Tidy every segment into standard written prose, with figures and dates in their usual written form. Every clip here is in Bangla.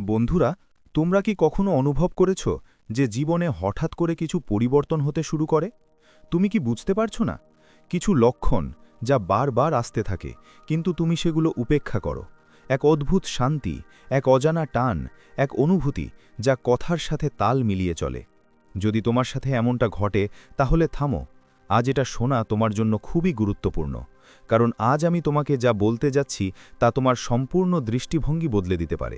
বন্ধুরা, তোমরা কি কখনো অনুভব করেছ যে জীবনে হঠাৎ করে কিছু পরিবর্তন হতে শুরু করে? তুমি কি বুঝতে পারছো না? কিছু লক্ষণ যা বারবার আসতে থাকে, কিন্তু তুমি সেগুলো উপেক্ষা করো। এক অদ্ভুত শান্তি, এক অজানা টান, এক অনুভূতি যা কথার সাথে তাল মিলিয়ে চলে। যদি তোমার সাথে এমনটা ঘটে, তাহলে থামো। আজ এটা শোনা তোমার জন্য খুবই গুরুত্বপূর্ণ, কারণ আজ আমি তোমাকে যা বলতে যাচ্ছি তা তোমার সম্পূর্ণ দৃষ্টিভঙ্গি বদলে দিতে পারে।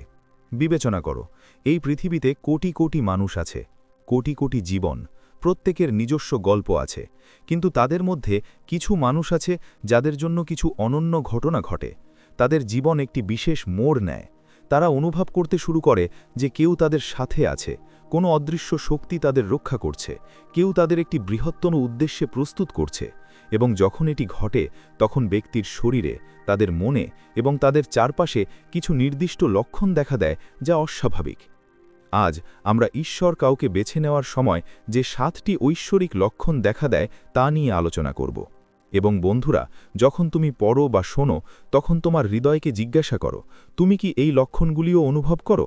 বিবেচনা করো, এই পৃথিবীতে কোটি কোটি মানুষ আছে, কোটি কোটি জীবন, প্রত্যেকের নিজস্ব গল্প আছে, কিন্তু তাদের মধ্যে কিছু মানুষ আছে যাদের জন্য কিছু অনন্য ঘটনা ঘটে। তাদের জীবন একটি বিশেষ মোড় নেয়। তারা অনুভব করতে শুরু করে যে কেউ তাদের সাথে আছে, কোনো অদৃশ্য শক্তি তাদের রক্ষা করছে, কেউ তাদের একটি বৃহত্তম উদ্দেশ্যে প্রস্তুত করছে। এবং যখন এটি ঘটে, তখন ব্যক্তির শরীরে, তাদের মনে এবং তাদের চারপাশে কিছু নির্দিষ্ট লক্ষণ দেখা দেয় যা অস্বাভাবিক। আজ আমরা ঈশ্বর কাউকে বেছে নেওয়ার সময় যে 7টি ঐশ্বরিক লক্ষণ দেখা দেয় তা নিয়ে আলোচনা করব। এবং বন্ধুরা, যখন তুমি পড়ো বা শোনো, তখন তোমার হৃদয়কে জিজ্ঞাসা করো, তুমি কি এই লক্ষণগুলিও অনুভব করো?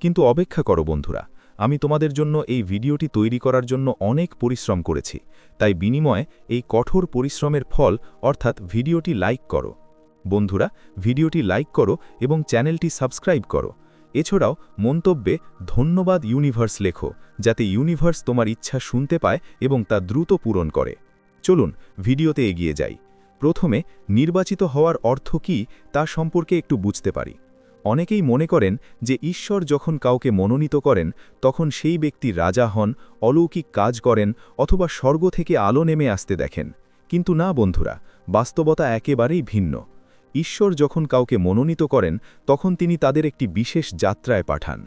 কিন্তু অপেক্ষা করো বন্ধুরা, আমি তোমাদের জন্য এই ভিডিওটি তৈরি করার জন্য অনেক পরিশ্রম করেছি, তাই বিনিময়ে এই কঠোর পরিশ্রমের ফল অর্থাৎ ভিডিওটি লাইক করো। বন্ধুরা, ভিডিওটি লাইক করো এবং চ্যানেলটি সাবস্ক্রাইব করো। এছাড়াও মন্তব্যে ধন্যবাদ ইউনিভার্স লেখো, যাতে ইউনিভার্স তোমার ইচ্ছা শুনতে পায় এবং তা দ্রুত পূরণ করে। চলুন ভিডিওতে এগিয়ে যাই। প্রথমে নির্বাচিত হওয়ার অর্থ কী তা সম্পর্কে একটু বুঝতে পারি। অনেকেই মনে করেন যে ঈশ্বর যখন কাউকে মনোনীত করেন, তখন সেই ব্যক্তি রাজা হন, অলৌকিক কাজ করেন অথবা স্বর্গ থেকে আলো নেমে আসতে দেখেন। কিন্তু না বন্ধুরা, বাস্তবতা একেবারেই ভিন্ন। ঈশ্বর যখন কাউকে মনোনীত করেন, তখন তিনি তাদের একটি বিশেষ যাত্রায় পাঠান।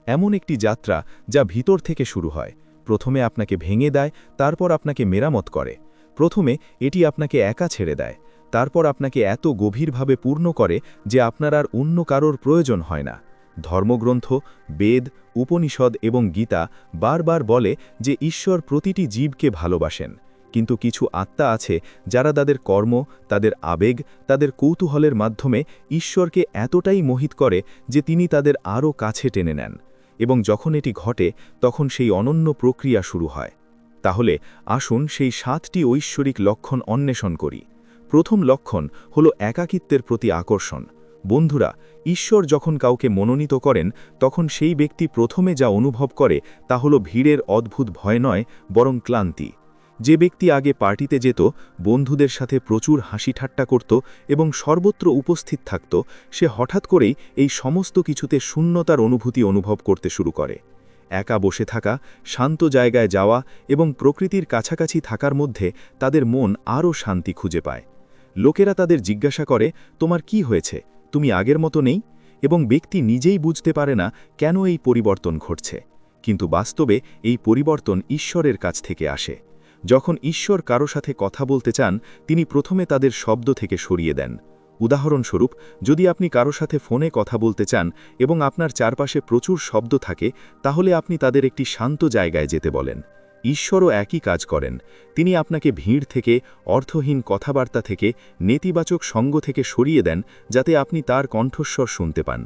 এমন একটি যাত্রা যা ভিতর থেকে শুরু হয়। প্রথমে আপনাকে ভেঙে দেয়, তারপর আপনাকে মেরামত করে। প্রথমে এটি আপনাকে একা ছেড়ে দেয়, তারপর আপনাকে এত গভীরভাবে পূর্ণ করে যে আপনার আর অন্য কারোর প্রয়োজন হয় না। ধর্মগ্রন্থ, বেদ, উপনিষদ এবং গীতা বারবার বলে যে ঈশ্বর প্রতিটি জীবকে ভালোবাসেন। কিন্তু কিছু আত্মা আছে যারা তাদের কর্ম, তাদের আবেগ, তাদের কৌতূহলের মাধ্যমে ঈশ্বরকে এতটাই মোহিত করে যে তিনি তাদের আরও কাছে টেনে নেন। এবং যখন এটি ঘটে, তখন সেই অনন্য প্রক্রিয়া শুরু হয়। তাহলে আসুন সেই 7টি ঐশ্বরিক লক্ষণ অন্বেষণ করি। প্রথম লক্ষণ হল একাকিত্বের প্রতি আকর্ষণ। বন্ধুরা, ঈশ্বর যখন কাউকে মনোনীত করেন, তখন সেই ব্যক্তি প্রথমে যা অনুভব করে তা হল ভিড়ের অদ্ভুত ভয় নয়, বরং ক্লান্তি। যে ব্যক্তি আগে পার্টিতে যেত, বন্ধুদের সাথে প্রচুর হাসি ঠাট্টা করত এবং সর্বত্র উপস্থিত থাকত, সে হঠাৎ করেই এই সমস্ত কিছুতে শূন্যতার অনুভূতি অনুভব করতে শুরু করে। একা বসে থাকা, শান্ত জায়গায় যাওয়া এবং প্রকৃতির কাছাকাছি থাকার মধ্যে তাদের মন আরও শান্তি খুঁজে পায়। লোকেরা তাদের জিজ্ঞাসা করে, তোমার কি হয়েছে, তুমি আগের মতো নেই? এবং ব্যক্তি নিজেই বুঝতে পারে না কেন এই পরিবর্তন ঘটছে। কিন্তু বাস্তবে এই পরিবর্তন ঈশ্বরের কাছ থেকে আসে। যখন ঈশ্বর কারো সাথে কথা বলতে চান, তিনি প্রথমে তাদের শব্দ থেকে সরিয়ে দেন। উদাহরণস্বরূপ, যদি আপনি কারো সাথে ফোনে কথা বলতে চান এবং আপনার চারপাশে প্রচুর শব্দ থাকে, তাহলে আপনি তাদের একটি শান্ত জায়গায় যেতে বলেন। ঈশ্বরও একই কাজ করেন। তিনি আপনাকে ভিড় থেকে, অর্থহীন কথাবার্তা থেকে, নেতিবাচক সঙ্গ থেকে সরিয়ে দেন, যাতে আপনি তার কণ্ঠস্বর শুনতে পান।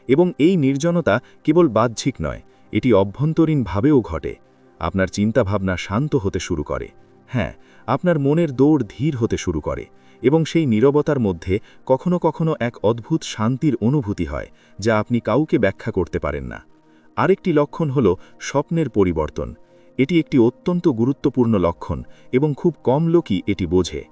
এবং এই নির্জনতা কেবল বাহ্যিক নয়, এটি অভ্যন্তরীণভাবেও ঘটে। আপনার চিন্তাভাবনা শান্ত হতে শুরু করে। হ্যাঁ, আপনার মনের দৌড় ধীর হতে শুরু করে এবং সেই নীরবতার মধ্যে কখনো কখনো এক অদ্ভুত শান্তির অনুভূতি হয়, যা আপনি কাউকে ব্যাখ্যা করতে পারেন না। আরেকটি লক্ষণ হল স্বপ্নের পরিবর্তন। এটি একটি অত্যন্ত গুরুত্বপূর্ণ লক্ষণ এবং খুব কম লোকই এটি বোঝে।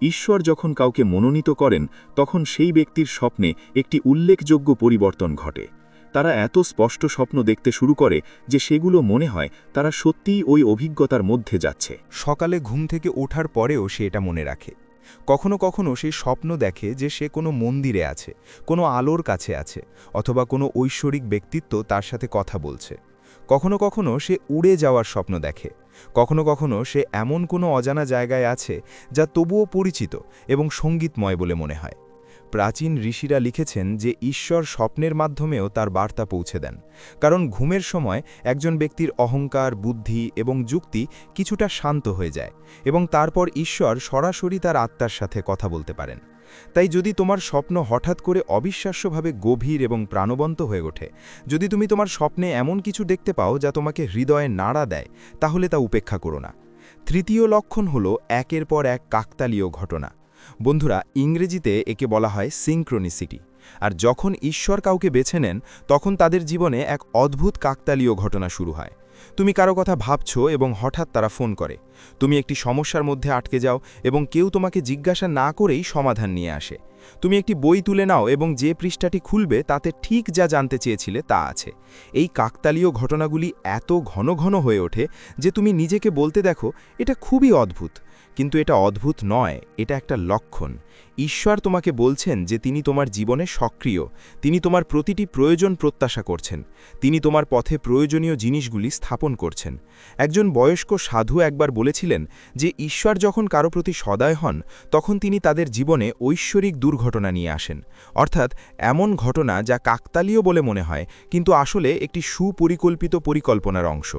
ঈশ্বর যখন কাউকে মনোনীত করেন, তখন সেই ব্যক্তির স্বপ্নে একটি উল্লেখযোগ্য পরিবর্তন ঘটে। তারা এত স্পষ্ট স্বপ্ন দেখতে শুরু করে যে সেগুলো মনে হয় তারা সত্যিই ওই অভিজ্ঞতার মধ্যে যাচ্ছে। সকালে ঘুম থেকে ওঠার পরেও সে এটা মনে রাখে। কখনো কখনো সে স্বপ্ন দেখে যে সে কোনো মন্দিরে আছে, কোনো আলোর কাছে আছে, অথবা কোনো ঐশ্বরিক ব্যক্তিত্ব তার সাথে কথা বলছে। কখনো কখনো সে উড়ে যাওয়ার স্বপ্ন দেখে। কখনো কখনো সে এমন কোনো অজানা জায়গায় আছে যা তবুও পরিচিত এবং সঙ্গীতময় বলে মনে হয়। প্রাচীন ঋষিরা লিখেছেন যে ঈশ্বর স্বপ্নের মাধ্যমেও তার বার্তা পৌঁছে দেন, কারণ ঘুমের সময় একজন ব্যক্তির অহংকার, বুদ্ধি এবং যুক্তি কিছুটা শান্ত হয়ে যায় এবং তারপর ঈশ্বর সরাসরি তার আত্মার সাথে কথা বলতে পারেন। তাই যদি তোমার স্বপ্ন হঠাৎ করে অবিশ্বাস্যভাবে গভীর এবং প্রাণবন্ত হয়ে ওঠে, যদি তুমি তোমার স্বপ্নে এমন কিছু দেখতে পাও যা তোমাকে হৃদয়ে নাড়া দেয়, তাহলে তা উপেক্ষা করো না। তৃতীয় লক্ষণ হল একের পর এক কাকতালীয় ঘটনা। বন্ধুরা, ইংরেজিতে একে বলা হয় সিঙ্ক্রোনিসিটি। আর যখন ঈশ্বর কাউকে বেছে নেন, তখন তাদের জীবনে এক অদ্ভুত কাকতালীয় ঘটনা শুরু হয়। তুমি কারো কথা ভাবছো এবং হঠাৎ তারা ফোন করে। তুমি একটি সমস্যার মধ্যে আটকে যাও এবং কেউ তোমাকে জিজ্ঞাসা না করেই সমাধান নিয়ে আসে। তুমি একটি বই তুলে নাও এবং যে পৃষ্ঠাটি খুলবে তাতে ঠিক যা জানতে চেয়েছিলে তা আছে। এই কাকতালীয় ঘটনাগুলি এত ঘন ঘন হয়ে ওঠে যে তুমি নিজেকে বলতে দেখো, এটা খুবই অদ্ভুত। কিন্তু এটা অদ্ভুত নয়, এটা একটা লক্ষণ। ঈশ্বর তোমাকে বলছেন যে তিনি তোমার জীবনে সক্রিয়, তিনি তোমার প্রতিটি প্রয়োজন প্রত্যাশা করছেন, তিনি তোমার পথে প্রয়োজনীয় জিনিসগুলি স্থাপন করছেন। একজন বয়স্ক সাধু একবার বলেছিলেন যে ঈশ্বর যখন কারো প্রতি সদয় হন, তখন তিনি তাদের জীবনে ঐশ্বরিক দুর্ঘটনা নিয়ে আসেন, অর্থাৎ এমন ঘটনা যা কাকতালীয় বলে মনে হয় কিন্তু আসলে একটি সুপরিকল্পিত পরিকল্পনার অংশ।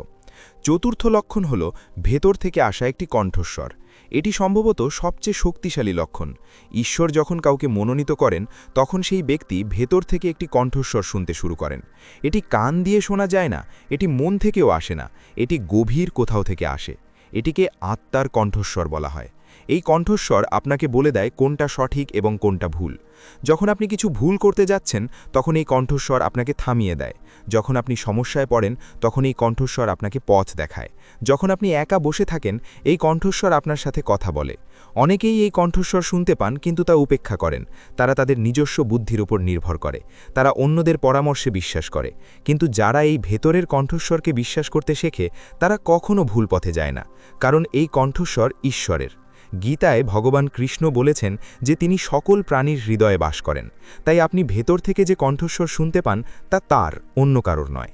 চতুর্থ লক্ষণ হল ভেতর থেকে আসা একটি কণ্ঠস্বর। এটি সম্ভবত সবচেয়ে শক্তিশালী লক্ষণ। ঈশ্বর যখন কাউকে মনোনীত করেন, তখন সেই ব্যক্তি ভেতর থেকে একটি কণ্ঠস্বর শুনতে শুরু করেন। এটি কান দিয়ে শোনা যায় না, এটি মন থেকেও আসে না, এটি গভীর কোথাও থেকে আসে। এটিকে আত্মার কণ্ঠস্বর বলা হয়। এই কণ্ঠস্বর আপনাকে বলে দেয় কোনটা সঠিক এবং কোনটা ভুল। যখন আপনি কিছু ভুল করতে যাচ্ছেন, তখন এই কণ্ঠস্বর আপনাকে থামিয়ে দেয়। যখন আপনি সমস্যায় পড়েন, তখন এই কণ্ঠস্বর আপনাকে পথ দেখায়। যখন আপনি একা বসে থাকেন, এই কণ্ঠস্বর আপনার সাথে কথা বলে। অনেকেই এই কণ্ঠস্বর শুনতে পান কিন্তু তা উপেক্ষা করেন। তারা তাদের নিজস্ব বুদ্ধির উপর নির্ভর করে, তারা অন্যদের পরামর্শে বিশ্বাস করে। কিন্তু যারা এই ভেতরের কণ্ঠস্বরকে বিশ্বাস করতে শেখে, তারা কখনো ভুল পথে যায় না, কারণ এই কণ্ঠস্বর ঈশ্বরের। গীতায় ভগবান কৃষ্ণ বলেছেন যে তিনি সকল প্রাণীর হৃদয়ে বাস করেন। তাই আপনি ভেতর থেকে যে কণ্ঠস্বর শুনতে পান তা তার, অন্য কারোর নয়।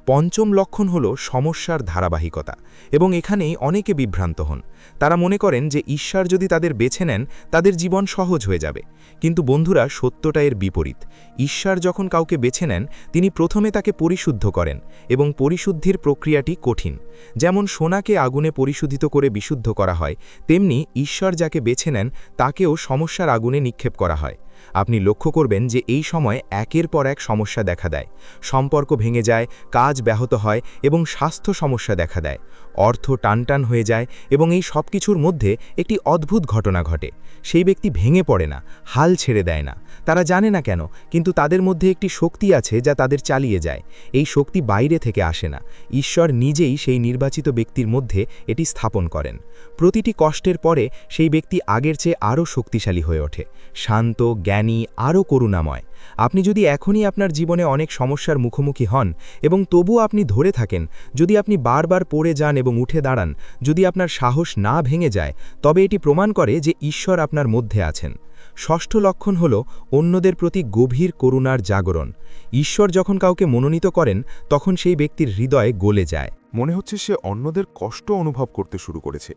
পঞ্চম লক্ষণ হল সমস্যার ধারাবাহিকতা, এবং এখানেই অনেকে বিভ্রান্ত হন। তারা মনে করেন যে ঈশ্বর যদি তাদের বেছে নেন, তাদের জীবন সহজ হয়ে যাবে। কিন্তু বন্ধুরা, সত্যটা এর বিপরীত। ঈশ্বর যখন কাউকে বেছে নেন, তিনি প্রথমে তাকে পরিশুদ্ধ করেন, এবং পরিশুদ্ধির প্রক্রিয়াটি কঠিন। যেমন সোনাকে আগুনে পরিশোধিত করে বিশুদ্ধ করা হয়, তেমনি ঈশ্বর যাকে বেছে নেন তাকেও সমস্যার আগুনে নিক্ষেপ করা হয়। আপনি লক্ষ্য করবেন যে এই সময় একের পর এক সমস্যা দেখা দেয়। সম্পর্ক ভেঙে যায়, কাজ ব্যাহত হয় এবং স্বাস্থ্য সমস্যা দেখা দেয়। অর্থ টানটান হয়ে যায় এবং এই সব কিছুর মধ্যে একটি অদ্ভুত ঘটনা ঘটে। সেই ব্যক্তি ভেঙে পড়ে না, হাল ছেড়ে দেয় না। তারা জানে না কেন, কিন্তু তাদের মধ্যে একটি শক্তি আছে যা তাদের চালিয়ে যায়। এই শক্তি বাইরে থেকে আসে না, ঈশ্বর নিজেই সেই নির্বাচিত ব্যক্তির মধ্যে এটি স্থাপন করেন। প্রতিটি কষ্টের পরে সেই ব্যক্তি আগের চেয়ে আরও শক্তিশালী হয়ে ওঠে, শান্ত, জ্ঞানী, আরও করুণাময়। আপনি যদি এখনই আপনার জীবনে অনেক সমস্যার মুখোমুখি হন এবং তবুও আপনি ধরে থাকেন, যদি আপনি বারবার পড়ে যান এবং উঠে দাঁড়ান, যদি আপনার সাহস না ভেঙে যায়, তবে এটি প্রমাণ করে যে ঈশ্বর আপনার মধ্যে আছেন। ষষ্ঠ লক্ষণ হল অন্যদের প্রতি গভীর করুণার জাগরণ। ঈশ্বর যখন কাউকে মনোনীত করেন, তখন সেই ব্যক্তির হৃদয়ে গলে যায়। মনে হচ্ছে সে অন্যদের কষ্ট অনুভব করতে শুরু করেছে।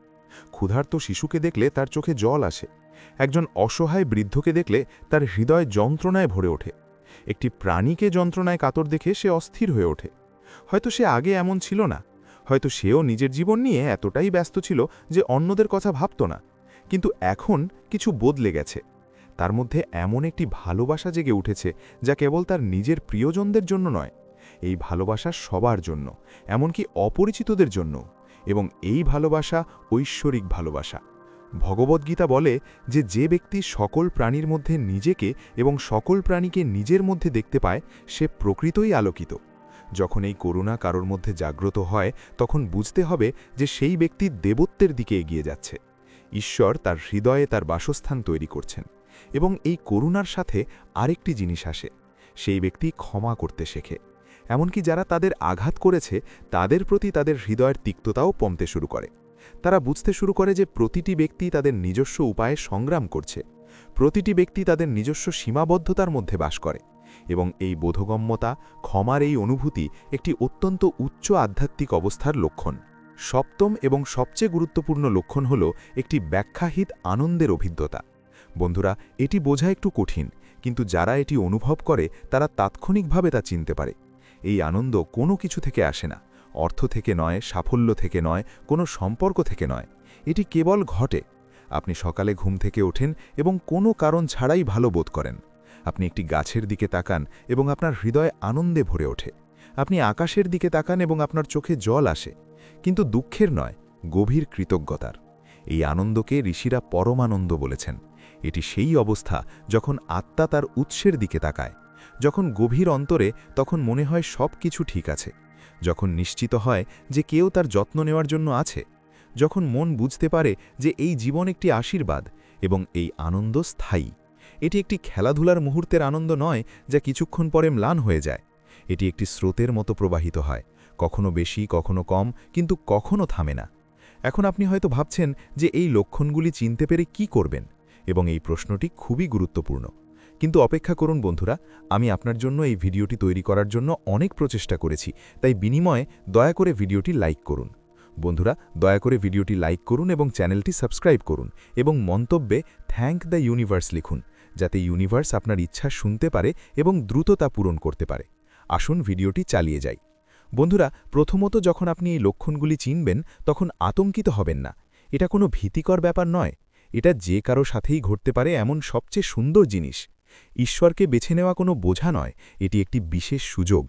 ক্ষুধার্ত শিশুকে দেখলে তার চোখে জল আসে। একজন অসহায় বৃদ্ধকে দেখলে তার হৃদয় যন্ত্রণায় ভরে ওঠে। একটি প্রাণীকে যন্ত্রণায় কাতর দেখে সে অস্থির হয়ে ওঠে। হয়তো সে আগে এমন ছিল না, হয়তো সেও নিজের জীবন নিয়ে এতটাই ব্যস্ত ছিল যে অন্যদের কথা ভাবত না। কিন্তু এখন কিছু বদলে গেছে। তার মধ্যে এমন একটি ভালোবাসা জেগে উঠেছে যা কেবল তার নিজের প্রিয়জনদের জন্য নয়, এই ভালোবাসা সবার জন্য, এমনকি অপরিচিতদের জন্য। এবং এই ভালোবাসা ঐশ্বরিক ভালোবাসা। ভগবদ্গীতা বলে যে যে ব্যক্তি সকল প্রাণীর মধ্যে নিজেকে এবং সকল প্রাণীকে নিজের মধ্যে দেখতে পায়, সে প্রকৃতই আলোকিত। যখন এই করুণা কারোর মধ্যে জাগ্রত হয়, তখন বুঝতে হবে যে সেই ব্যক্তি দেবত্বের দিকে এগিয়ে যাচ্ছে। ঈশ্বর তার হৃদয়ে তার বাসস্থান তৈরি করছেন। এবং এই করুণার সাথে আরেকটি জিনিস আসে, সেই ব্যক্তি ক্ষমা করতে শেখে। এমনকি যারা তাদের আঘাত করেছে, তাদের প্রতি তাদের হৃদয়ের তিক্ততাও কমতে শুরু করে। তারা বুঝতে শুরু করে যে প্রতিটি ব্যক্তি তাদের নিজস্ব উপায়ে সংগ্রাম করছে, প্রতিটি ব্যক্তি তাদের নিজস্ব সীমাবদ্ধতার মধ্যে বাস করে। এবং এই বোধগম্যতা, ক্ষমার এই অনুভূতি একটি অত্যন্ত উচ্চ আধ্যাত্মিক অবস্থার লক্ষণ। সপ্তম এবং সবচেয়ে গুরুত্বপূর্ণ লক্ষণ হল একটি ব্যাখ্যাহীন আনন্দের অভিজ্ঞতা। বন্ধুরা, এটি বোঝা একটু কঠিন, কিন্তু যারা এটি অনুভব করে তারা তাৎক্ষণিকভাবে তা চিনতে পারে। এই আনন্দ কোনো কিছু থেকে আসে না, অর্থ থেকে নয়, সাফল্য থেকে নয়, কোনো সম্পর্ক থেকে নয়। এটি কেবল ঘটে। আপনি সকালে ঘুম থেকে ওঠেন এবং কোনো কারণ ছাড়াই ভালো বোধ করেন। আপনি একটি গাছের দিকে তাকান এবং আপনার হৃদয় আনন্দে ভরে ওঠে। আপনি আকাশের দিকে তাকান এবং আপনার চোখে জল আসে, কিন্তু দুঃখের নয়, গভীর কৃতজ্ঞতার। এই আনন্দকে ঋষিরা পরমানন্দ বলেছেন। এটি সেই অবস্থা যখন আত্মা তার উৎসের দিকে তাকায়, যখন গভীর অন্তরে তখন মনে হয় সব কিছু ঠিক আছে, যখন নিশ্চিত হয় যে কেউ তার যত্ন নেওয়ার জন্য আছে, যখন মন বুঝতে পারে যে এই জীবন একটি আশীর্বাদ এবং এই আনন্দ স্থায়ী। এটি একটি খেলাধুলার মুহূর্তের আনন্দ নয় যা কিছুক্ষণ পরে ম্লান হয়ে যায়। এটি একটি স্রোতের মতো প্রবাহিত হয়, কখনো বেশি কখনো কম, কিন্তু কখনো থামে না। এখন আপনি হয়তো ভাবছেন যে এই লক্ষণগুলি চিনতে পেরে কি করবেন, এবং এই প্রশ্নটি খুবই গুরুত্বপূর্ণ। কিন্তু অপেক্ষা করুন বন্ধুরা, আমি আপনার জন্য এই ভিডিওটি তৈরি করার জন্য অনেক প্রচেষ্টা করেছি, তাই বিনিময়ে দয়া করে ভিডিওটি লাইক করুন। বন্ধুরা, দয়া করে ভিডিওটি লাইক করুন এবং চ্যানেলটি সাবস্ক্রাইব করুন, এবং মন্তব্যে থ্যাংক দ্য ইউনিভার্স লিখুন, যাতে ইউনিভার্স আপনার ইচ্ছা শুনতে পারে এবং দ্রুত তা পূরণ করতে পারে। আসুন ভিডিওটি চালিয়ে যাই। বন্ধুরা, প্রথমত যখন আপনি এই লক্ষণগুলি চিনবেন তখন আতঙ্কিত হবেন না। এটা কোনো ভীতিকর ব্যাপার নয়, এটা যে কারো সাথেই ঘটতে পারে এমন সবচেয়ে সুন্দর জিনিস। ঈশ্বরকে বেছে নেওয়া কোনো বোঝা নয়, এটি একটি বিশেষ সুযোগ।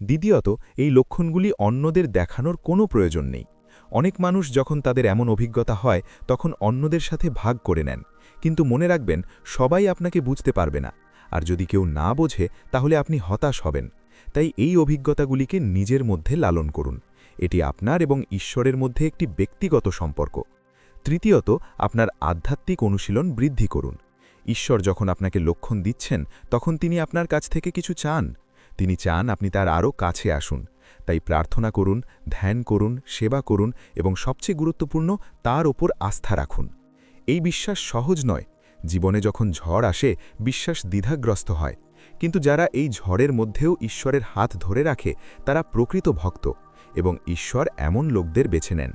দ্বিতীয়ত, এই লক্ষণগুলি অন্যদের দেখানোর কোনো প্রয়োজন নেই। অনেক মানুষ যখন তাদের এমন অভিজ্ঞতা হয় তখন অন্যদের সাথে ভাগ করে নেন, কিন্তু মনে রাখবেন সবাই আপনাকে বুঝতে পারবে না, আর যদি কেউ না বোঝে তাহলে আপনি হতাশ হবেন। তাই এই অভিজ্ঞতাগুলিকে নিজের মধ্যে লালন করুন। এটি আপনার এবং ঈশ্বরের মধ্যে একটি ব্যক্তিগত সম্পর্ক। তৃতীয়ত, আপনার আধ্যাত্মিক অনুশীলন বৃদ্ধি করুন। ঈশ্বর যখন আপনাকে লক্ষণ দিচ্ছেন তখন তিনি আপনার কাছ থেকে কিছু চান। তিনি চান আপনি তার আরও কাছে আসুন। তাই প্রার্থনা করুন, ধ্যান করুন, সেবা করুন এবং সবচেয়ে গুরুত্বপূর্ণ, তার ওপর আস্থা রাখুন। এই বিশ্বাস সহজ নয়। জীবনে যখন ঝড় আসে বিশ্বাস দ্বিধাগ্রস্ত হয়, কিন্তু যারা এই ঝড়ের মধ্যেও ঈশ্বরের হাত ধরে রাখে তারা প্রকৃত ভক্ত, এবং ঈশ্বর এমন লোকদের বেছে নেন।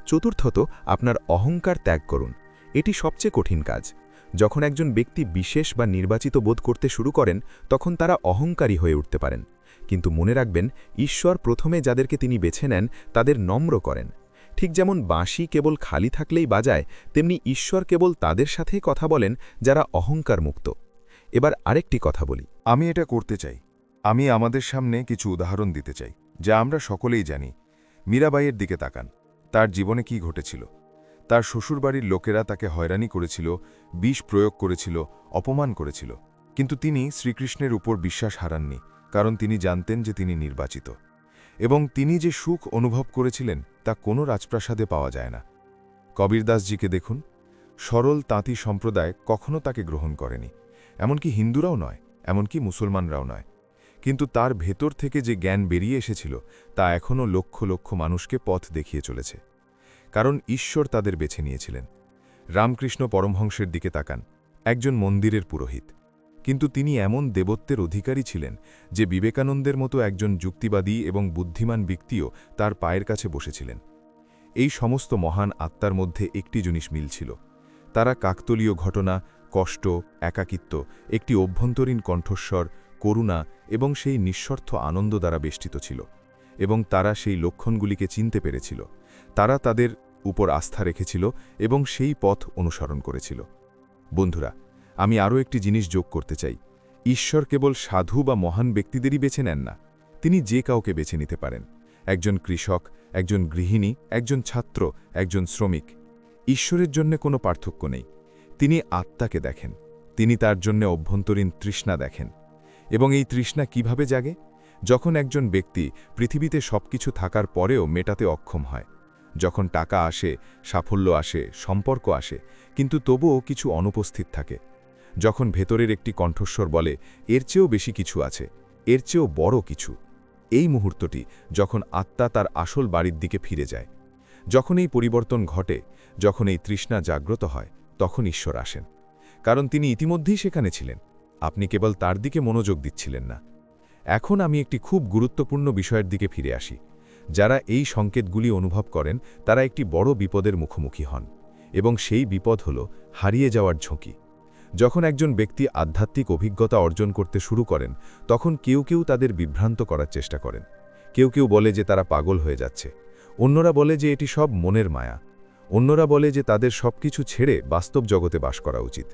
চতুর্থত, আপনার অহংকার ত্যাগ করুন। এটি সবচেয়ে কঠিন কাজ। যখন একজন ব্যক্তি বিশেষ বা নির্বাচিত বোধ করতে শুরু করেন তখন তারা অহংকারী হয়ে উঠতে পারেন, কিন্তু মনে রাখবেন ঈশ্বর প্রথমে যাদেরকে তিনি বেছে নেন তাদের নম্র করেন। ঠিক যেমন বাঁশি কেবল খালি থাকলেই বাজায়, তেমনি ঈশ্বর কেবল তাদের সাথেই কথা বলেন যারা অহংকার মুক্ত। এবার আরেকটি কথা বলি। আমি এটা করতে চাই। আমি আমাদের সামনে কিছু উদাহরণ দিতে চাই যা আমরা সকলেই জানি। মীরাবাইয়ের দিকে তাকান। তার জীবনে কি ঘটেছিল? তার শ্বশুরবাড়ির লোকেরা তাকে হয়রানি করেছিল, বিষ প্রয়োগ করেছিল, অপমান করেছিল, কিন্তু তিনি শ্রীকৃষ্ণের উপর বিশ্বাস হারাননি, কারণ তিনি জানতেন যে তিনি নির্বাচিত। এবং তিনি যে সুখ অনুভব করেছিলেন তা কোনো রাজপ্রাসাদে পাওয়া যায় না। কবীরদাসজিকে দেখুন। সরল তাঁতি সম্প্রদায় কখনো তাকে গ্রহণ করেনি, এমনকি হিন্দুরাও নয়, এমনকি মুসলমানরাও নয়। কিন্তু তার ভেতর থেকে যে জ্ঞান বেরিয়ে এসেছিল তা এখনও লক্ষ লক্ষ মানুষকে পথ দেখিয়ে চলেছে, কারণ ঈশ্বর তাদের বেছে নিয়েছিলেন। রামকৃষ্ণ পরমহংসের দিকে তাকান। একজন মন্দিরের পুরোহিত, কিন্তু তিনি এমন দেবত্বের অধিকারী ছিলেন যে বিবেকানন্দের মতো একজন যুক্তিবাদী এবং বুদ্ধিমান ব্যক্তিও তার পায়ের কাছে বসেছিলেন। এই সমস্ত মহান আত্মার মধ্যে একটি জিনিস মিল ছিল। তারা কাকতলীয় ঘটনা, কষ্ট, একাকিত্ব, একটি অভ্যন্তরীণ কণ্ঠস্বর, করুণা এবং সেই নিঃস্বার্থ আনন্দ দ্বারা বেষ্টিত ছিল, এবং তারা সেই লক্ষণগুলিকে চিনতে পেরেছিল। তারা তাদের উপর আস্থা রেখেছিল এবং সেই পথ অনুসরণ করেছিল। বন্ধুরা, আমি আরও একটি জিনিস যোগ করতে চাই। ঈশ্বর কেবল সাধু বা মহান ব্যক্তিদেরই বেছে নেন না, তিনি যে কাউকে বেছে নিতে পারেন। একজন কৃষক, একজন গৃহিণী, একজন ছাত্র, একজন শ্রমিক। ঈশ্বরের জন্য কোনো পার্থক্য নেই। তিনি আত্মাকে দেখেন, তিনি তার জন্য অভ্যন্তরীণ তৃষ্ণা দেখেন। এবং এই তৃষ্ণা কিভাবে জাগে? যখন একজন ব্যক্তি পৃথিবীতে সবকিছু থাকার পরেও মেটাতে অক্ষম হয়, যখন টাকা আসে, সাফল্য আসে, সম্পর্ক আসে, কিন্তু তবুও কিছু অনুপস্থিত থাকে, যখন ভেতরের একটি কণ্ঠস্বর বলে এর চেয়েও বেশি কিছু আছে, এর চেয়েও বড় কিছু। এই মুহূর্তটি যখন আত্মা তার আসল বাড়ির দিকে ফিরে যায়, যখন এই পরিবর্তন ঘটে, যখন এই তৃষ্ণা জাগ্রত হয়, তখন ঈশ্বর আসেন, কারণ তিনি ইতিমধ্যেই সেখানে ছিলেন। আপনি কেবল তার দিকে মনোযোগ দিচ্ছিলেন না। এখন আমি একটি খুব গুরুত্বপূর্ণ বিষয়ের দিকে ফিরে আসি। যারা এই সংকেতগুলি অনুভব করেন তারা একটি বড় বিপদের মুখোমুখি হন, এবং সেই বিপদ হল হারিয়ে যাওয়ার ঝুঁকি। যখন একজন ব্যক্তি আধ্যাত্মিক অভিজ্ঞতা অর্জন করতে শুরু করেন তখন কেউ কেউ তাদের বিভ্রান্ত করার চেষ্টা করেন। কেউ কেউ বলে যে তারা পাগল হয়ে যাচ্ছে, অন্যরা বলে যে এটি সব মনের মায়া, অন্যরা বলে যে তাদের সবকিছু ছেড়ে বাস্তব জগতে বাস করা উচিত,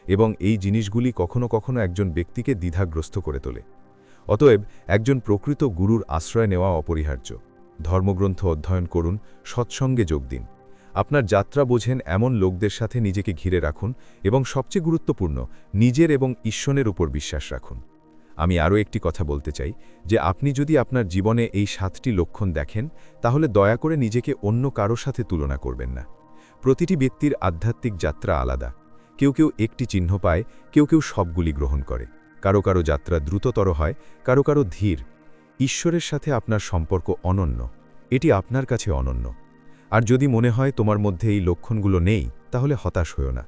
এবং এই জিনিসগুলি কখনো কখনো একজন ব্যক্তিকে দ্বিধাগ্রস্ত করে তোলে। অতএব একজন প্রকৃত গুরুর আশ্রয় নেওয়া অপরিহার্য। ধর্মগ্রন্থ অধ্যয়ন করুন, সৎসঙ্গে যোগ দিন, আপনার যাত্রা বোঝেন এমন লোকদের সাথে নিজেকে ঘিরে রাখুন, এবং সবচেয়ে গুরুত্বপূর্ণ, নিজের এবং ঈশ্বরের উপর বিশ্বাস রাখুন। আমি আরও একটি কথা বলতে চাই যে আপনি যদি আপনার জীবনে এই 7টি লক্ষণ দেখেন, তাহলে দয়া করে নিজেকে অন্য কারো সাথে তুলনা করবেন না। প্রতিটি ব্যক্তির আধ্যাত্মিক যাত্রা আলাদা। কেউ কেউ একটি চিহ্ন পায়, কেউ কেউ সবগুলি গ্রহণ করে। কারো কারো যাত্রা দ্রুততর হয়, কারো কারো ধীর। ঈশ্বরের সাথে আপনার সম্পর্ক অনন্য, এটি আপনার কাছে অনন্য। আর যদি মনে হয় তোমার মধ্যে এই লক্ষণগুলো নেই, তাহলে হতাশ হও না।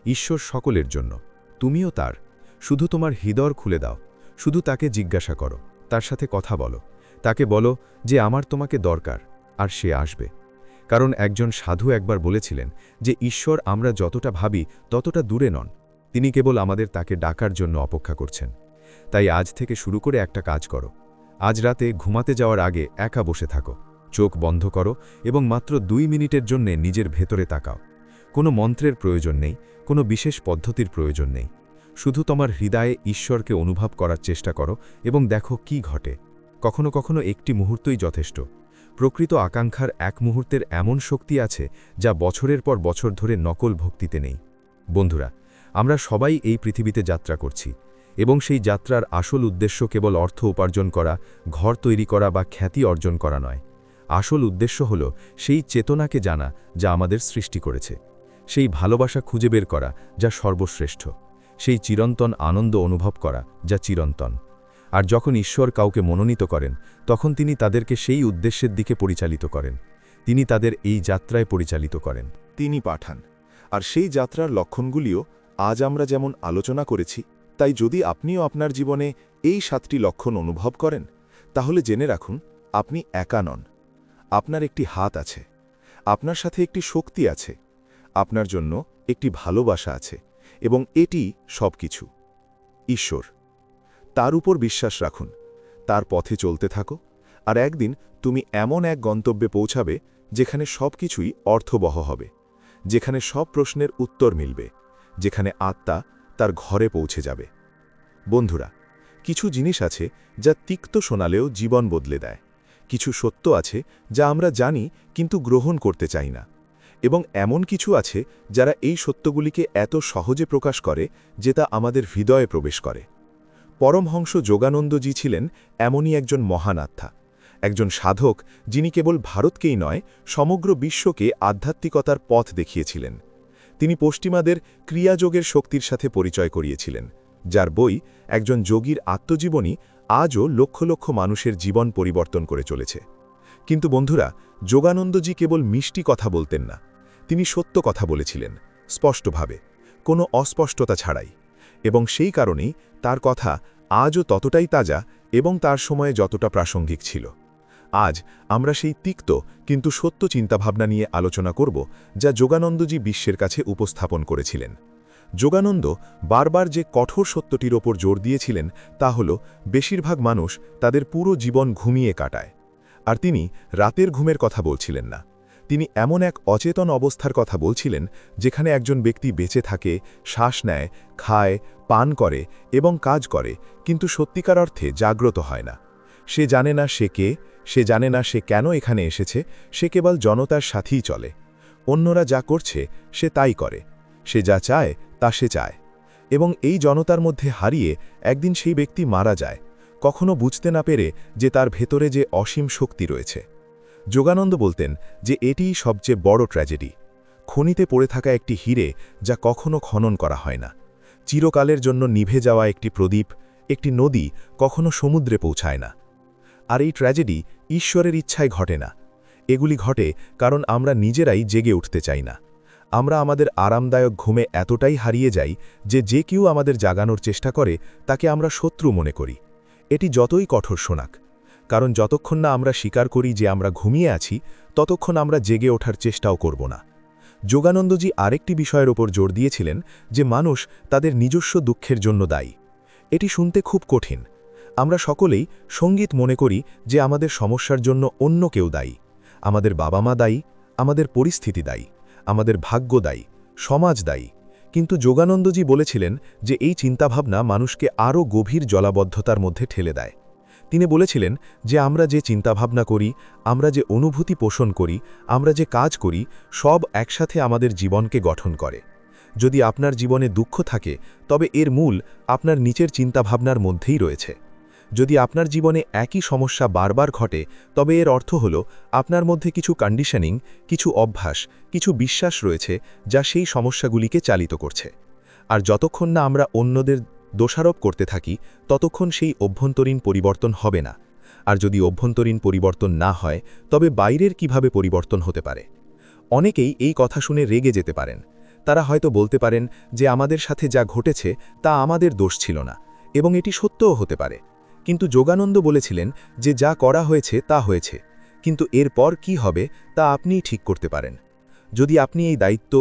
ঈশ্বর সকলের জন্য, তুমিও তার। শুধু তোমার হৃদয় খুলে দাও, শুধু তাকে জিজ্ঞাসা করো, তার সাথে কথা বলো, তাকে বলো যে আমার তোমাকে দরকার, আর সে আসবে। কারণ একজন সাধু একবার বলেছিলেন যে ঈশ্বর আমরা যতটা ভাবি ততটা দূরে নন, তিনি কেবল আমাদের তাকে ডাকার জন্য অপেক্ষা করছেন। তাই আজ থেকে শুরু করে একটা কাজ করো। আজ রাতে ঘুমাতে যাওয়ার আগে একা বসে থাকো, চোখ বন্ধ করো এবং মাত্র 2 মিনিটের জন্য নিজের ভেতরে তাকাও। কোনো মন্ত্রের প্রয়োজন নেই, কোনো বিশেষ পদ্ধতির প্রয়োজন নেই। শুধু তোমার হৃদয়ে ঈশ্বরকে অনুভব করার চেষ্টা করো এবং দেখো কি ঘটে। কখনো কখনো একটি মুহূর্তই যথেষ্ট। প্রকৃত আকাঙ্ক্ষার এক মুহূর্তের এমন শক্তি আছে যা বছরের পর বছর ধরে নকল ভক্তিতে নেই। বন্ধুরা, আমরা সবাই এই পৃথিবীতে যাত্রা করছি, এবং সেই যাত্রার আসল উদ্দেশ্য কেবল অর্থ উপার্জন করা, ঘর তৈরি করা বা খ্যাতি অর্জন করা নয়। আসল উদ্দেশ্য হল সেই চেতনাকে জানা যা আমাদের সৃষ্টি করেছে, সেই ভালোবাসা খুঁজে বের করা যা সর্বশ্রেষ্ঠ, সেই চিরন্তন আনন্দ অনুভব করা যা চিরন্তন। আর যখন ঈশ্বর কাউকে মনোনীত করেন, তখন তিনি তাদেরকে সেই উদ্দেশ্যের দিকে পরিচালিত করেন। তিনি তাদের এই যাত্রায় পরিচালিত করেন। তিনি পাঠান। আর সেই যাত্রার লক্ষণগুলিও আজ আমরা যেমন আলোচনা করেছি, তাই যদি আপনিও আপনার জীবনে এই 7টি লক্ষণ অনুভব করেন, তাহলে জেনে রাখুন আপনি একা নন। আপনার একটি হাত আছে, আপনার সাথে একটি শক্তি আছে, আপনার জন্য একটি ভালোবাসা আছে, এবং এটি সবকিছু ঈশ্বর। তার উপর বিশ্বাস রাখুন, তার পথে চলতে থাকো, আর একদিন তুমি এমন এক গন্তব্যে পৌঁছাবে যেখানে সবকিছুই অর্থবহ হবে, যেখানে সব প্রশ্নের উত্তর মিলবে, যেখানে আত্মা তার ঘরে পৌঁছে যাবে। বন্ধুরা, কিছু জিনিস আছে যা তিক্ত শোনালেও জীবন বদলে দেয়। কিছু সত্য আছে যা আমরা জানি কিন্তু গ্রহণ করতে চাই না, এবং এমন কিছু আছে যারা এই সত্যগুলিকে এত সহজে প্রকাশ করে যে তা আমাদের হৃদয়ে প্রবেশ করে। পরমহংস যোগানন্দজি ছিলেন এমনই একজন মহান আত্মা, একজন সাধক যিনি কেবল ভারতকেই নয়, সমগ্র বিশ্বকে আধ্যাত্মিকতার পথ দেখিয়েছিলেন। তিনি পশ্চিমাদের ক্রিয়াযোগের শক্তির সাথে পরিচয় করিয়েছিলেন, যার বই একজন যোগীর আত্মজীবনী আজও লক্ষ লক্ষ মানুষের জীবন পরিবর্তন করে চলেছে। কিন্তু বন্ধুরা, যোগানন্দজি কেবল মিষ্টি কথা বলতেন না, তিনি সত্য কথা বলেছিলেন, স্পষ্টভাবে, কোনো অস্পষ্টতা ছাড়াই। এবং সেই কারণেই তার কথা আজও ততটাই তাজা এবং তার সময়ে যতটা প্রাসঙ্গিক ছিল। আজ আমরা সেই তিক্ত কিন্তু সত্য চিন্তাভাবনা নিয়ে আলোচনা করব যা যোগানন্দজি বিশ্বের কাছে উপস্থাপন করেছিলেন। যোগানন্দ বারবার যে কঠোর সত্যটির ওপর জোর দিয়েছিলেন তা হল বেশিরভাগ মানুষ তাদের পুরো জীবন ঘুমিয়ে কাটায়, আর তিনি রাতের ঘুমের কথা বলছিলেন না। তিনি এমন এক অচেতন অবস্থার কথা বলছিলেন যেখানে একজন ব্যক্তি বেঁচে থাকে, শ্বাস নেয়, খায়, পান করে এবং কাজ করে, কিন্তু সত্যিকার অর্থে জাগ্রত হয় না। সে জানে না সে কে, সে জানে না সে কেন এখানে এসেছে, সে কেবল জনতার সাথেই চলে। অন্যরা যা করছে সে তাই করে, সে যা চায় তা সে চায়, এবং এই জনতার মধ্যে হারিয়ে একদিন সেই ব্যক্তি মারা যায়, কখনো বুঝতে না পেরে যে তার ভেতরে যে অসীম শক্তি রয়েছে। যোগানন্দ বলতেন যে এটিই সবচেয়ে বড় ট্র্যাজেডি, খনিতে পড়ে থাকা একটি হীরে যা কখনো খনন করা হয় না, চিরকালের জন্য নিভে যাওয়া একটি প্রদীপ, একটি নদী কখনো সমুদ্রে পৌঁছায় না। আর এই ট্র্যাজেডি ঈশ্বরের ইচ্ছায় ঘটে না, এগুলি ঘটে কারণ আমরা নিজেরাই জেগে উঠতে চাই না। আমরা আমাদের আরামদায়ক ঘুমে এতটাই হারিয়ে যাই যে কেউ আমাদের জাগানোর চেষ্টা করে তাকে আমরা শত্রু মনে করি, এটি যতই কঠোর শোনাক। কারণ যতক্ষণ না আমরা স্বীকার করি যে আমরা ঘুমিয়ে আছি, ততক্ষণ আমরা জেগে ওঠার চেষ্টাও করব না। যোগানন্দজি আরেকটি বিষয়ের ওপর জোর দিয়েছিলেন যে মানুষ তাদের নিজস্ব দুঃখের জন্য দায়ী। এটি শুনতে খুব কঠিন। আমরা সকলেই সঙ্গীত মনে করি যে আমাদের সমস্যার জন্য অন্য কেউ দায়ী, আমাদের বাবা মা দায়ী, আমাদের পরিস্থিতি দায়ী, আমাদের ভাগ্য দায়ী, সমাজ দায়ী। কিন্তু যোগানন্দজি বলেছিলেন যে এই চিন্তাভাবনা মানুষকে আরও গভীর জলাবদ্ধতার মধ্যে ঠেলে দেয়। তিনি বলেছিলেন যে আমরা যে চিন্তাভাবনা করি, আমরা যে অনুভূতি পোষণ করি, আমরা যে কাজ করি, সব একসাথে আমাদের জীবনকে গঠন করে। যদি আপনার জীবনে দুঃখ থাকে, তবে এর মূল আপনার নিচের চিন্তাভাবনার মধ্যেই রয়েছে। যদি আপনার জীবনে একই সমস্যা বারবার ঘটে, তবে এর অর্থ হল আপনার মধ্যে কিছু কন্ডিশনিং, কিছু অভ্যাস, কিছু বিশ্বাস রয়েছে যা সেই সমস্যাগুলিকে চালিত করছে। আর যতক্ষণ না আমরা অন্যদের দোষারোপ করতে থাকি, ততক্ষণ সেই অভ্যন্তরীণ পরিবর্তন হবে না। আর যদি অভ্যন্তরীণ পরিবর্তন না হয়, তবে বাইরের কিভাবে পরিবর্তন হতে পারে? অনেকেই এই কথা শুনে রেগে যেতে পারেন। তারা হয়তো বলতে পারেন যে আমাদের সাথে যা ঘটেছে তা আমাদের দোষ ছিল না, এবং এটি সত্যও হতে পারে। কিন্তু যোগানন্দ বলেছিলেন যে যা করা হয়েছে তা হয়েছে, কিন্তু এরপর কি হবে তা আপনিই ঠিক করতে পারেন। যদি আপনি এই দায়িত্ব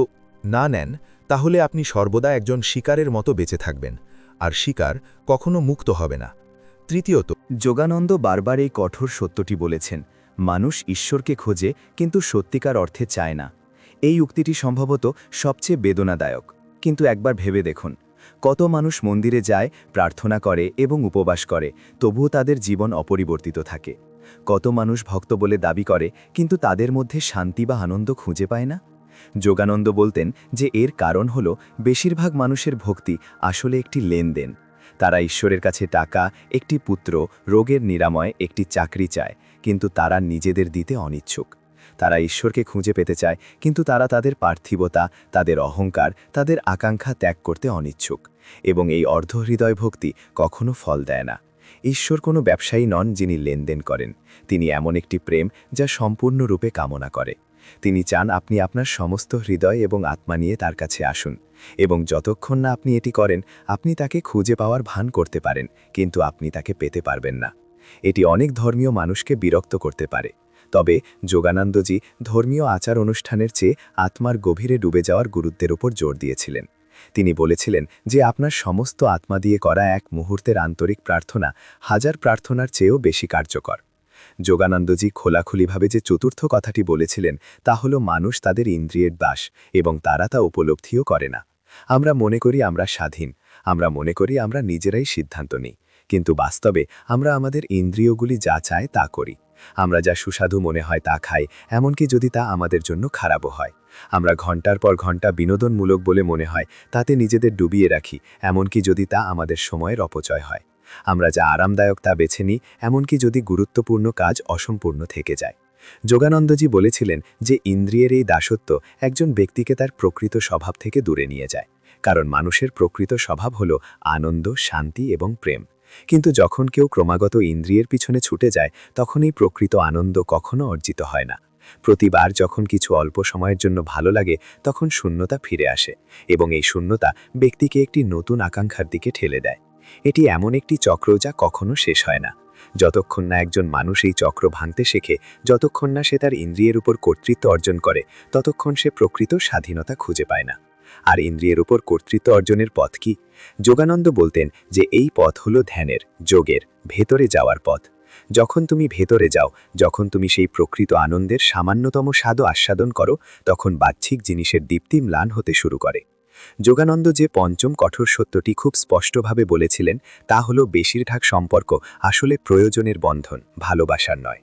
না নেন, তাহলে আপনি সর্বদা একজন শিকারের মতো বেঁচে থাকবেন, আর শিকার কখনো মুক্ত হবে না। তৃতীয়ত, যোগানন্দ বারবার এই কঠোর সত্যটি বলেছেন, মানুষ ঈশ্বরকে খোঁজে কিন্তু সত্যিকার অর্থে চায় না। এই উক্তিটি সম্ভবত সবচেয়ে বেদনাদায়ক। কিন্তু একবার ভেবে দেখুন, কত মানুষ মন্দিরে যায়, প্রার্থনা করে এবং উপবাস করে, তবুও তাদের জীবন অপরিবর্তিত থাকে। কত মানুষ ভক্ত বলে দাবি করে, কিন্তু তাদের মধ্যে শান্তি বা আনন্দ খুঁজে পায় না। যোগানন্দ বলতেন যে এর কারণ হল বেশিরভাগ মানুষের ভক্তি আসলে একটি লেনদেন। তারা ঈশ্বরের কাছে টাকা, একটি পুত্র, রোগের নিরাময়, একটি চাকরি চায়, কিন্তু তারা নিজেদের দিতে অনিচ্ছুক। তারা ঈশ্বরকে খুঁজে পেতে চায়, কিন্তু তারা তাদের পার্থিবতা, তাদের অহংকার, তাদের আকাঙ্ক্ষা ত্যাগ করতে অনিচ্ছুক। এবং এই অর্ধহৃদয় ভক্তি কখনো ফল দেয় না। ঈশ্বর কোনো ব্যবসায়ী নন যিনি লেনদেন করেন। তিনি এমন একটি প্রেম যা সম্পূর্ণরূপে কামনা করে। তিনি চান আপনি আপনার সমস্ত হৃদয় এবং আত্মা নিয়ে তার কাছে আসুন, এবং যতক্ষণ না আপনি এটি করেন, আপনি তাকে খুঁজে পাওয়ার ভান করতে পারেন, কিন্তু আপনি তাকে পেতে পারবেন না। এটি অনেক ধর্মীয় মানুষকে বিরক্ত করতে পারে। তবে যোগানন্দজি ধর্মীয় আচার অনুষ্ঠানের চেয়ে আত্মার গভীরে ডুবে যাওয়ার গুরুত্বের উপর জোর দিয়েছিলেন। তিনি বলেছিলেন যে আপনার সমস্ত আত্মা দিয়ে করা এক মুহূর্তের আন্তরিক প্রার্থনা হাজার প্রার্থনার চেয়েও বেশি কার্যকর। যোগানন্দজি খোলাখুলিভাবে যে চতুর্থ কথাটি বলেছিলেন তা হল মানুষ তাদের ইন্দ্রিয়ের দাস, এবং তারা তা উপলব্ধিও করে না। আমরা মনে করি আমরা স্বাধীন, আমরা মনে করি আমরা নিজেরাই সিদ্ধান্ত নিই, কিন্তু বাস্তবে আমরা আমাদের ইন্দ্রিয়গুলি যা চায় তা করি। আমরা যা সুস্বাদু মনে হয় তা খাই, এমনকি যদি তা আমাদের জন্য খারাপও হয়। আমরা ঘন্টার পর ঘন্টা বিনোদনমূলক বলে মনে হয় তাতে নিজেদের ডুবিয়ে রাখি, এমনকি যদি তা আমাদের সময়ের অপচয় হয়। আমরা যা আরামদায়ক তা বেছে নিই, এমনকি যদি গুরুত্বপূর্ণ কাজ অসম্পূর্ণ থেকে যায়। যোগানন্দজি বলেছিলেন যে ইন্দ্রিয়ের এই দাসত্ব একজন ব্যক্তিকে তার প্রকৃত স্বভাব থেকে দূরে নিয়ে যায়, কারণ মানুষের প্রকৃত স্বভাব হল আনন্দ, শান্তি এবং প্রেম। কিন্তু যখন কেউ ক্রমাগত ইন্দ্রিয়ের পিছনে ছুটে যায়, তখন এই প্রকৃত আনন্দ কখনো অর্জিত হয় না। প্রতিবার যখন কিছু অল্প সময়ের জন্য ভালো লাগে, তখন শূন্যতা ফিরে আসে, এবং এই শূন্যতা ব্যক্তিকে একটি নতুন আকাঙ্ক্ষার দিকে ঠেলে দেয়। এটি এমন একটি চক্র যা কখনো শেষ হয় না। যতক্ষণ না একজন মানুষ এই চক্র ভাঙতে শেখে, যতক্ষণ না সে তার ইন্দ্রিয়ের উপর কর্তৃত্ব অর্জন করে, ততক্ষণ সে প্রকৃত স্বাধীনতা খুঁজে পায় না। আর ইন্দ্রিয়ের উপর কর্তৃত্ব অর্জনের পথ কি? যোগানন্দ বলতেন যে এই পথ হলো ধ্যানের, যোগের, ভেতরে যাওয়ার পথ। যখন তুমি ভেতরে যাও, যখন তুমি সেই প্রকৃত আনন্দের সামান্যতম স্বাদ আস্বাদন করো, তখন বাহ্যিক জিনিসের দীপ্তি ম্লান হতে শুরু করে। যোগানন্দ যে পঞ্চম কঠোর সত্যটি খুব স্পষ্টভাবে বলেছিলেন তা হলো বেশিরভাগ সম্পর্ক আসলে প্রয়োজনের বন্ধন, ভালোবাসার নয়।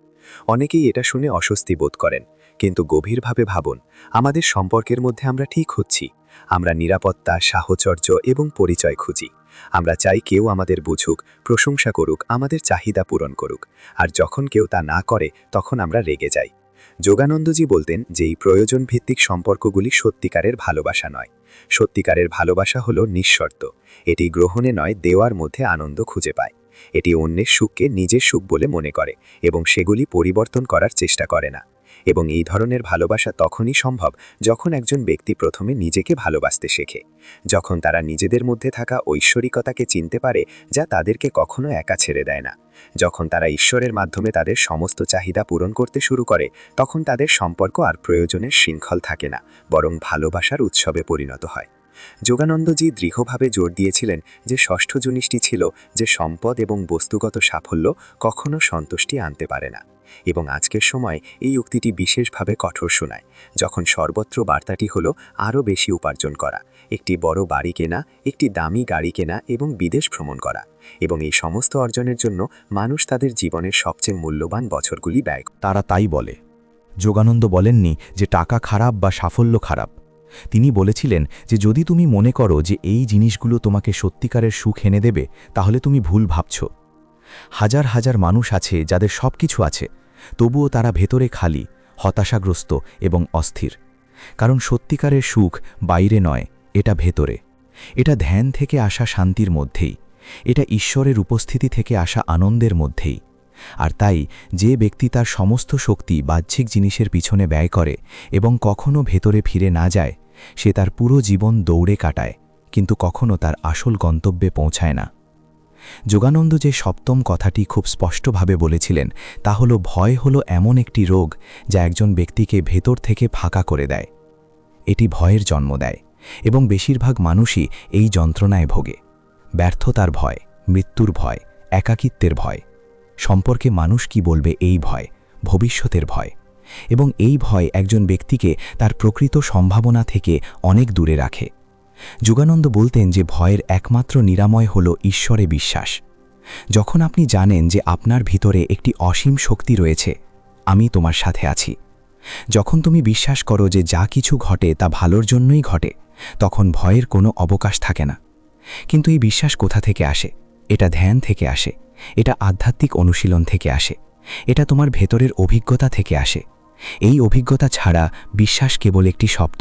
অনেকেই এটা শুনে অস্বস্তি বোধ করেন, কিন্তু গভীরভাবে ভাবুন, আমাদের সম্পর্কের মধ্যে আমরা ঠিক হচ্ছি। আমরা নিরাপত্তা, সাহচর্য এবং পরিচয় খুঁজি। আমরা চাই কেউ আমাদের বুঝুক, প্রশংসা করুক, আমাদের চাহিদা পূরণ করুক। আর যখন কেউ তা না করে, তখন আমরা রেগে যাই। যোগানন্দজি বলতেন যে এই প্রয়োজন ভিত্তিক সম্পর্কগুলি সত্যিকারের ভালোবাসা নয়। সত্যিকারের ভালোবাসা হলো নিঃশর্ত। এটি গ্রহণে নয়, দেওয়ার মধ্যে আনন্দ খুঁজে পায়। এটি অন্যের সুখকে নিজের সুখ বলে মনে করে এবং সেগুলি পরিবর্তন করার চেষ্টা করে না। এবং এই ধরনের ভালোবাসা তখনই সম্ভব যখন একজন ব্যক্তি প্রথমে নিজেকে ভালোবাসতে শেখে, যখন তারা নিজেদের মধ্যে থাকা ঐশ্বরিকতাকে চিনতে পারে যা তাদেরকে কখনো একা ছেড়ে দেয় না। যখন তারা ঈশ্বরের মাধ্যমে তাদের সমস্ত চাহিদা পূরণ করতে শুরু করে, তখন তাদের সম্পর্ক আর প্রয়োজনের শৃঙ্খল থাকে না, বরং ভালোবাসার উৎসবে পরিণত হয়। যোগানন্দজি দৃঢ়ভাবে জোর দিয়েছিলেন যে ষষ্ঠ জিনিসটি ছিল যে সম্পদ এবং বস্তুগত সাফল্য কখনো সন্তুষ্টি আনতে পারে না। এবং আজকের সময় এই উক্তিটি বিশেষভাবে কঠোর শোনায়, যখন সর্বত্র বার্তাটি হলো আরও বেশি উপার্জন করা, একটি বড় বাড়ি কেনা, একটি দামি গাড়ি কেনা এবং বিদেশ ভ্রমণ করা। এবং এই সমস্ত অর্জনের জন্য মানুষ তাদের জীবনের সবচেয়ে মূল্যবান বছরগুলি ব্যয় করে। তারা তাই বলে। যোগানন্দ বলেননি যে টাকা খারাপ বা সাফল্য খারাপ। তিনি বলেছিলেন যে যদি তুমি মনে করো যে এই জিনিসগুলো তোমাকে সত্যিকারের সুখ এনে দেবে, তাহলে তুমি ভুল ভাবছ। হাজার হাজার মানুষ আছে যাদের সব কিছু আছে, তবুও তারা ভেতরে খালি, হতাশাগ্রস্ত এবং অস্থির। কারণ সত্যিকারের সুখ বাইরে নয়, এটা ভেতরে। এটা ধ্যান থেকে আসা শান্তির মধ্যেই, এটা ঈশ্বরের উপস্থিতি থেকে আসা আনন্দের মধ্যেই। আর তাই যে ব্যক্তি তার সমস্ত শক্তি বাহ্যিক জিনিসের পিছনে ব্যয় করে এবং কখনো ভেতরে ফিরে না যায়, সে তার পুরো জীবন দৌড়ে কাটায়, কিন্তু কখনো তার আসল গন্তব্যে পৌঁছায় না। যোগানন্দ যে সপ্তম কথাটি খুব স্পষ্টভাবে বলেছিলেন তা হল, ভয় হল এমন একটি রোগ যা একজন ব্যক্তিকে ভেতর থেকে ফাঁকা করে দেয়। এটি ভয়ের জন্ম দেয় এবং বেশিরভাগ মানুষই এই যন্ত্রণায় ভোগে। ব্যর্থতার ভয়, মৃত্যুর ভয়, একাকিত্বের ভয়, সম্পর্কে মানুষ কি বলবে এই ভয়, ভবিষ্যতের ভয়। এবং এই ভয় একজন ব্যক্তিকে তার প্রকৃত সম্ভাবনা থেকে অনেক দূরে রাখে। যোগানন্দ বলতেন যে ভয়ের একমাত্র নিরাময় হল ঈশ্বরে বিশ্বাস। যখন আপনি জানেন যে আপনার ভিতরে একটি অসীম শক্তি রয়েছে, আমি তোমার সাথে আছি, যখন তুমি বিশ্বাস করো যে যা কিছু ঘটে তা ভালোর জন্যই ঘটে, তখন ভয়ের কোনো অবকাশ থাকে না। কিন্তু এই বিশ্বাস কোথা থেকে আসে? এটা ধ্যান থেকে আসে, এটা আধ্যাত্মিক অনুশীলন থেকে আসে, এটা তোমার ভেতরের অভিজ্ঞতা থেকে আসে। এই অভিজ্ঞতা ছাড়া বিশ্বাস কেবল একটি শব্দ।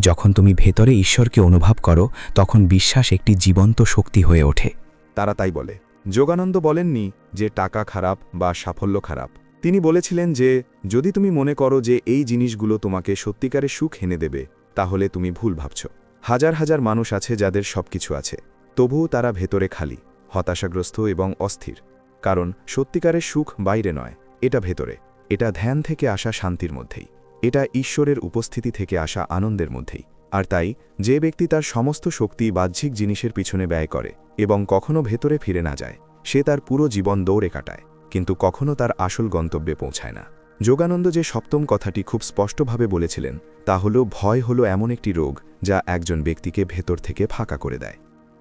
যখন তুমি ভেতরে ঈশ্বরকে অনুভব করো, তখন বিশ্বাস একটি জীবন্ত শক্তি হয়ে ওঠে। তারা তাই বলে। যোগানন্দ বলেননি যে টাকা খারাপ বা সাফল্য খারাপ। তিনি বলেছিলেন যে যদি তুমি মনে করো যে এই জিনিসগুলো তোমাকে সত্যিকারের সুখ এনে দেবে, তাহলে তুমি ভুল ভাবছ। হাজার হাজার মানুষ আছে যাদের সবকিছু আছে, তবুও তারা ভেতরে খালি, হতাশাগ্রস্ত এবং অস্থির। কারণ সত্যিকারের সুখ বাইরে নয়, এটা ভেতরে। এটা ধ্যান থেকে আসা শান্তির মধ্যেই, এটা ঈশ্বরের উপস্থিতি থেকে আসা আনন্দের মধ্যেই। আর তাই যে ব্যক্তি তার সমস্ত শক্তি বাহ্যিক জিনিসের পিছনে ব্যয় করে এবং কখনো ভেতরে ফিরে না যায়, সে তার পুরো জীবন দৌড়ে কাটায়, কিন্তু কখনো তার আসল গন্তব্যে পৌঁছায় না। যোগানন্দ যে সপ্তম কথাটি খুব স্পষ্টভাবে বলেছিলেন তা হল, ভয় হল এমন একটি রোগ যা একজন ব্যক্তিকে ভেতর থেকে ফাঁকা করে দেয়।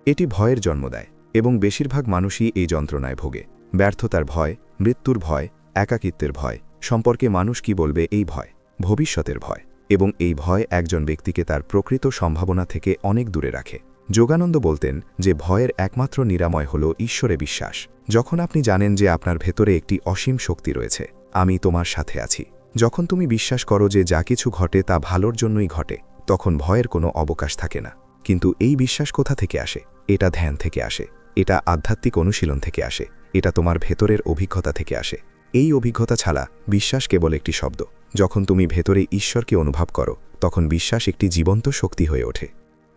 এটি ভয়ের জন্ম দেয় এবং বেশিরভাগ মানুষই এই যন্ত্রণায় ভোগে। ব্যর্থতার ভয়, মৃত্যুর ভয়, একাকিত্বের ভয়, সম্পর্কে মানুষ কি বলবে এই ভয়, ভবিষ্যতের ভয়। এবং এই ভয় একজন ব্যক্তিকে তার প্রকৃত সম্ভাবনা থেকে অনেক দূরে রাখে। যোগানন্দ বলতেন যে ভয়ের একমাত্র নিরাময় হল ঈশ্বরে বিশ্বাস। যখন আপনি জানেন যে আপনার ভেতরে একটি অসীম শক্তি রয়েছে, আমি তোমার সাথে আছি, যখন তুমি বিশ্বাস করো যে যা কিছু ঘটে তা ভালোর জন্যই ঘটে, তখন ভয়ের কোনো অবকাশ থাকে না। কিন্তু এই বিশ্বাস কোথা থেকে আসে? এটা ধ্যান থেকে আসে, এটা আধ্যাত্মিক অনুশীলন থেকে আসে, এটা তোমার ভেতরের অভিজ্ঞতা থেকে আসে। এই অভিজ্ঞতা ছাড়া বিশ্বাস কেবল একটি শব্দ। যখন তুমি ভেতরে ঈশ্বরকে অনুভব করো, তখন বিশ্বাস একটি জীবন্ত শক্তি হয়ে ওঠে।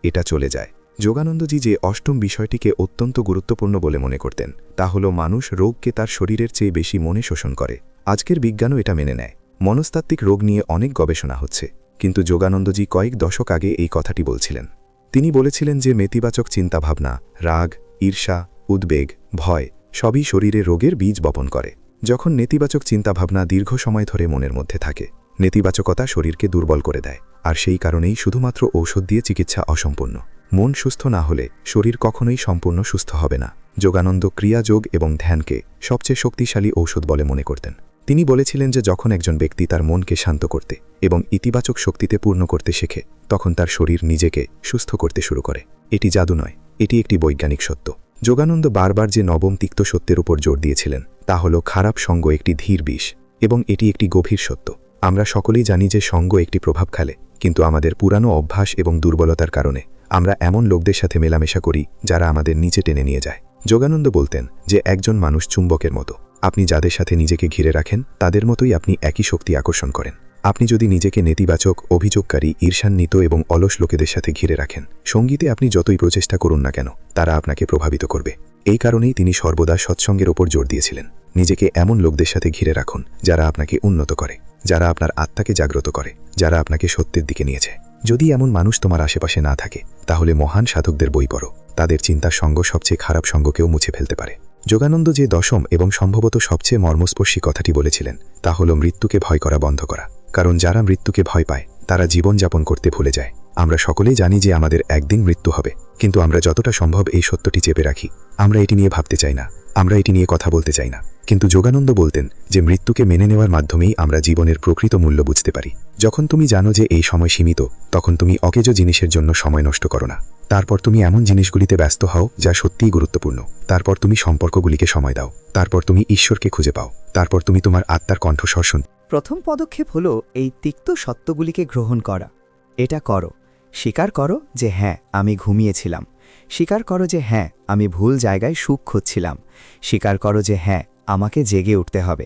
এটা চলে যায়। যোগানন্দজি যে অষ্টম বিষয়টিকে অত্যন্ত গুরুত্বপূর্ণ বলে মনে করতেন তা হল, মানুষ রোগকে তার শরীরের চেয়ে বেশি মনে শোষণ করে। আজকের বিজ্ঞানও এটা মেনে নেয়। মনস্তাত্ত্বিক রোগ নিয়ে অনেক গবেষণা হচ্ছে, কিন্তু যোগানন্দজি কয়েক দশক আগে এই কথাটি বলছিলেন। তিনি বলেছিলেন যে নেতিবাচক চিন্তাভাবনা, রাগ, ঈর্ষা, উদ্বেগ, ভয় সবই শরীরে রোগের বীজ বপন করে। যখন নেতিবাচক চিন্তাভাবনা দীর্ঘ সময় ধরে মনের মধ্যে থাকে, নেতিবাচকতা শরীরকে দুর্বল করে দেয়। আর সেই কারণেই শুধুমাত্র ঔষধ দিয়ে চিকিৎসা অসম্পূর্ণ। মন সুস্থ না হলে শরীর কখনোই সম্পূর্ণ সুস্থ হবে না। যোগানন্দ ক্রিয়াযোগ এবং ধ্যানকে সবচেয়ে শক্তিশালী ঔষধ বলে মনে করতেন। তিনি বলেছিলেন যে যখন একজন ব্যক্তি তার মনকে শান্ত করতে এবং ইতিবাচক শক্তিতে পূর্ণ করতে শেখে, তখন তার শরীর নিজেকে সুস্থ করতে শুরু করে। এটি জাদু নয়, এটি একটি বৈজ্ঞানিক সত্য। যোগানন্দ বারবার যে নবম তিক্ত সত্যের উপর জোর দিয়েছিলেন তা হল, খারাপ সঙ্গ একটি ধীর বিষ, এবং এটি একটি গভীর সত্য। আমরা সকলেই জানি যে সঙ্গ একটি প্রভাব ফেলে, কিন্তু আমাদের পুরানো অভ্যাস এবং দুর্বলতার কারণে আমরা এমন লোকদের সাথে মেলামেশা করি যারা আমাদের নিচে টেনে নিয়ে যায়। যোগানন্দ বলতেন যে একজন মানুষ চুম্বকের মতো। আপনি যাদের সাথে নিজেকে ঘিরে রাখেন তাদের মতোই আপনি একই শক্তি আকর্ষণ করেন। আপনি যদি নিজেকে নেতিবাচক, অভিযোগকারী, ঈর্ষান্বিত এবং অলস লোকেদের সাথে ঘিরে রাখেন, সঙ্গীতে আপনি যতই প্রচেষ্টা করুন না কেন, তারা আপনাকে প্রভাবিত করবে। এই কারণেই তিনি সর্বদা সৎসঙ্গের ওপর জোর দিয়েছিলেন। নিজেকে এমন লোকদের সাথে ঘিরে রাখুন যারা আপনাকে উন্নত করে, যারা আপনার আত্মাকে জাগ্রত করে, যারা আপনাকে সত্যের দিকে নিয়েছে। যদি এমন মানুষ তোমার আশেপাশে না থাকে, তাহলে মহান সাধকদের বই পড়ো। তাদের চিন্তার সঙ্গ সবচেয়ে খারাপ সঙ্গকেও মুছে ফেলতে পারে। যোগানন্দ যে দশম এবং সম্ভবত সবচেয়ে মর্মস্পর্শী কথাটি বলেছিলেন তা হল মৃত্যুকে ভয় করা বন্ধ করা। কারণ যারা মৃত্যুকে ভয় পায় তারা জীবনযাপন করতে ভুলে যায়। আমরা সকলেই জানি যে আমাদের একদিন মৃত্যু হবে, কিন্তু আমরা যতটা সম্ভব এই সত্যটি চেপে রাখি। আমরা এটি নিয়ে ভাবতে চাই না, আমরা এটি নিয়ে কথা বলতে চাই না। কিন্তু যোগানন্দ বলতেন যে মৃত্যুকে মেনে নেওয়ার মাধ্যমেই আমরা জীবনের প্রকৃত মূল্য বুঝতে পারি। যখন তুমি জানো যে এই সময় সীমিত, তখন তুমি অকেজো জিনিসের জন্য সময় নষ্ট করো না। তারপর তুমি এমন জিনিসগুলিতে ব্যস্ত হও যা সত্যিই গুরুত্বপূর্ণ। তারপর তুমি সম্পর্কগুলিকে সময় দাও। তারপর তুমি ঈশ্বরকে খুঁজে পাও। তারপর তুমি তোমার আত্মার কণ্ঠস্বর শুন। প্রথম পদক্ষেপ হলো এই তিক্ত সত্যগুলিকে গ্রহণ করা। এটা করো, স্বীকার করো যে হ্যাঁ আমি ঘুমিয়েছিলাম, স্বীকার করো যে হ্যাঁ আমি ভুল জায়গায় সুখ খুঁজছিলাম, স্বীকার করো যে হ্যাঁ আমাকে জেগে উঠতে হবে।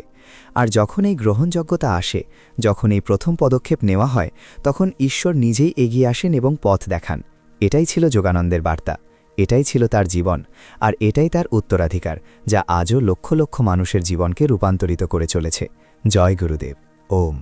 আর যখন এই গ্রহণযোগ্যতা আসে, যখন এই প্রথম পদক্ষেপ নেওয়া হয়, তখন ঈশ্বর নিজেই এগিয়ে আসেন এবং পথ দেখান। এটাই ছিল যোগানন্দের বার্তা, এটাই ছিল তার জীবন, আর এটাই তার উত্তরাধিকার, যা আজও লক্ষ লক্ষ মানুষের জীবনকে রূপান্তরিত করে চলেছে। জয় গুরুদেব। ওম।